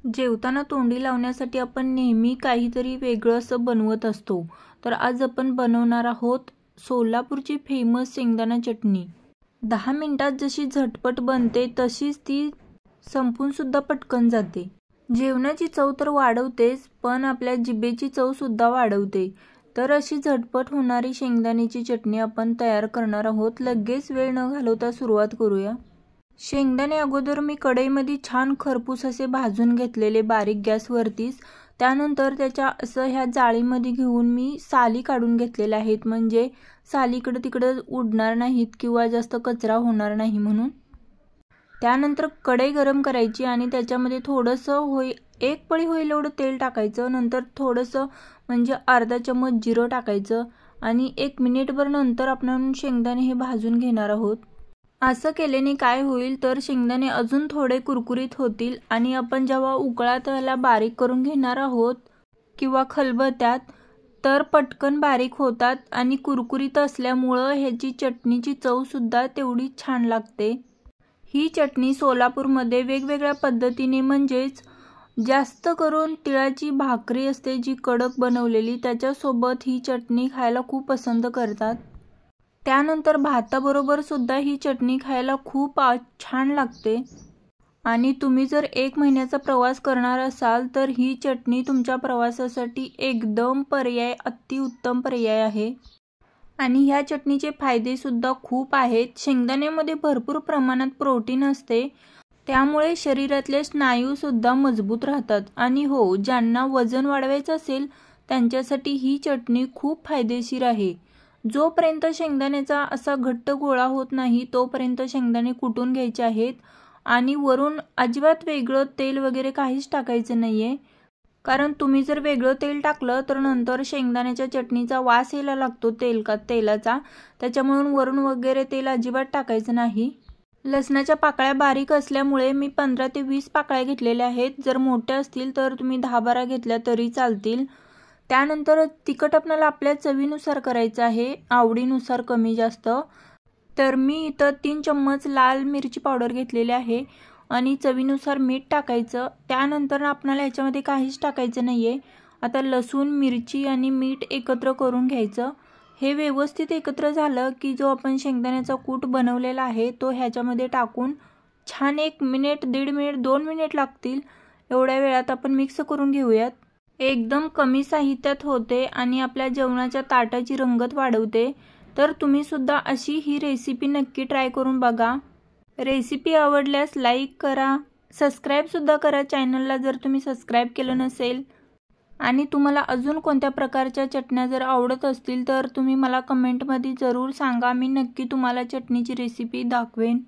जेवताना तोंडी लावण्यासाठी आपण नेहमी काहीतरी वेगळं असं बनवत असतो. तर आज आपण बनवणार आहोत सोलापूरची फेमस शेंगदाणा चटणी. 10 मिनिटात जशी झटपट बनते तशीच ती संपून सुद्धा पटकन जाते. जेवणाची चव तर वाढवतेच, पण आपल्या जिभेची चव सुद्धा वाढवते. तर अशी झटपट होणारी शेंगदाण्याची चटणी आपण तयार करणार आहोत. लगेच वेळ न घालवता सुरुवात करूया. शेंगदाणे अगोदर मी कढईमध्ये छान खरपूस असे भाजून घेतलेले बारीक गॅसवरतीच. त्यानंतर त्याच्या असं ह्या जाळीमध्ये घेऊन मी साली काढून घेतलेल्या आहेत, म्हणजे साली इकडं तिकडं उडणार नाहीत किंवा जास्त कचरा होणार नाही म्हणून. त्यानंतर कढई गरम करायची आणि त्याच्यामध्ये थोडंसं एक पळी होईल एवढं तेल टाकायचं. नंतर थोडंसं म्हणजे अर्धा चम्मच जिरं टाकायचं आणि 1 मिनिटभर नंतर आपण शेंगदाणे हे भाजून घेणार आहोत. असं केल्याने काय होईल तर शेंगदाणे अजून थोडे कुरकुरीत होतील आणि आपण जेव्हा उकळा त्याला बारीक करून घेणार आहोत किंवा खलबत्त्यात तर पटकन बारीक होतात आणि कुरकुरीत असल्यामुळं ह्याची चटणीची चव सुद्धा तेवढी छान लागते. ही चटणी सोलापूरमध्ये वेगवेगळ्या पद्धतीने म्हणजेच जास्त करून तिळाची भाकरी असते जी कडक बनवलेली, त्याच्यासोबत ही चटणी खायला खूप पसंत करतात. त्यानंतर भाताबरोबर सुद्धा ही चटणी खायला खूप छान लागते. आणि तुम्ही जर 1 महिन्याचा प्रवास करणार असाल तर ही चटणी तुमच्या प्रवासासाठी एकदम अतिउत्तम पर्याय आहे. आणि ह्या चटणीचे फायदे सुद्धा खूप आहेत. शेंगदाण्यामध्ये भरपूर प्रमाणात प्रोटीन असते, त्यामुळे शरीरातले स्नायू सुद्धा मजबूत राहतात. आणि हो, ज्यांना वजन वाढवायचं असेल त्यांच्यासाठी ही चटणी खूप फायदेशीर आहे. जोपर्यंत शेंगदाण्याचा असा घट्ट गोळा होत नाही तोपर्यंत शेंगदाणे कुटून घ्यायचे आहेत आणि वरून अजिबात वेगळं तेल वगैरे काहीच टाकायचं नाहीये. कारण तुम्ही जर वेगळं तेल टाकलं तर नंतर शेंगदाण्याच्या चटणीचा वास यायला लागतो तेलाचा. त्याच्यामुळे वरून वगैरे तेल अजिबात टाकायचं नाही. लसणाच्या पाकळ्या बारीक असल्यामुळे मी 15 ते 20 पाकळ्या घेतलेल्या आहेत. जर मोठ्या असतील तर तुम्ही 10-12 घेतल्या तरी चालतील. त्यानंतर तिखट आपल्याला आपल्या चवीनुसार करायचं आहे, आवडीनुसार कमी जास्त. तर मी इथं 3 चम्मच लाल मिरची पावडर घेतलेली आहे आणि चवीनुसार मीठ टाकायचं. त्यानंतर आपल्याला ह्याच्यामध्ये काहीच टाकायचं नाहीये. आता लसूण, मिरची आणि मीठ एकत्र करून घ्यायचं. हे व्यवस्थित एकत्र झालं की जो आपण शेंगदाण्याचा कूट बनवलेला आहे तो ह्याच्यामध्ये टाकून छान 1 मिनिट, 1.5 मिनिट, 2 मिनिट लागतील एवढ्या वेळात आपण मिक्स करून घेऊयात. एकदम कमी साहित्यात होते आणि आपल्या जेवणाच्या ताटाची रंगत वाढवते. तर तुम्ही सुद्धा अशी ही रेसिपी नक्की ट्राय करून बघा. रेसिपी आवडल्यास लाईक करा, सबस्क्राईब सुद्धा करा चॅनलला जर तुम्ही सबस्क्राईब केलं नसेल. आणि तुम्हाला अजून कोणत्या प्रकारच्या चटण्या जर आवडत असतील तर तुम्ही मला कमेंटमध्ये जरूर सांगा. मी नक्की तुम्हाला चटणीची रेसिपी दाखवेन.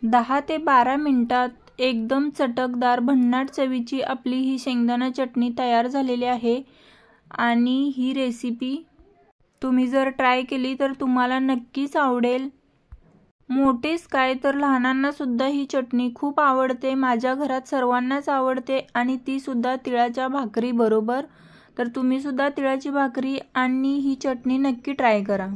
10 ते 12 मिनिटात एकदम चटकदार भन्नाट चवीची आपली ही शेंगदाणा चटणी तयार झालेली आहे. आणि ही रेसिपी तुम्ही जर ट्राय केली तर तुम्हाला नक्कीच आवडेल. मोठेच काय तर लहानांना सुद्धा ही चटणी खूप आवडते. माझ्या घरात सर्वांनाच आवडते आणि ती सुद्धा तिळाच्या भाकरी बरोबर. तर तुम्ही सुद्धा तिळाची भाकरी आणि ही चटणी नक्की ट्राय करा.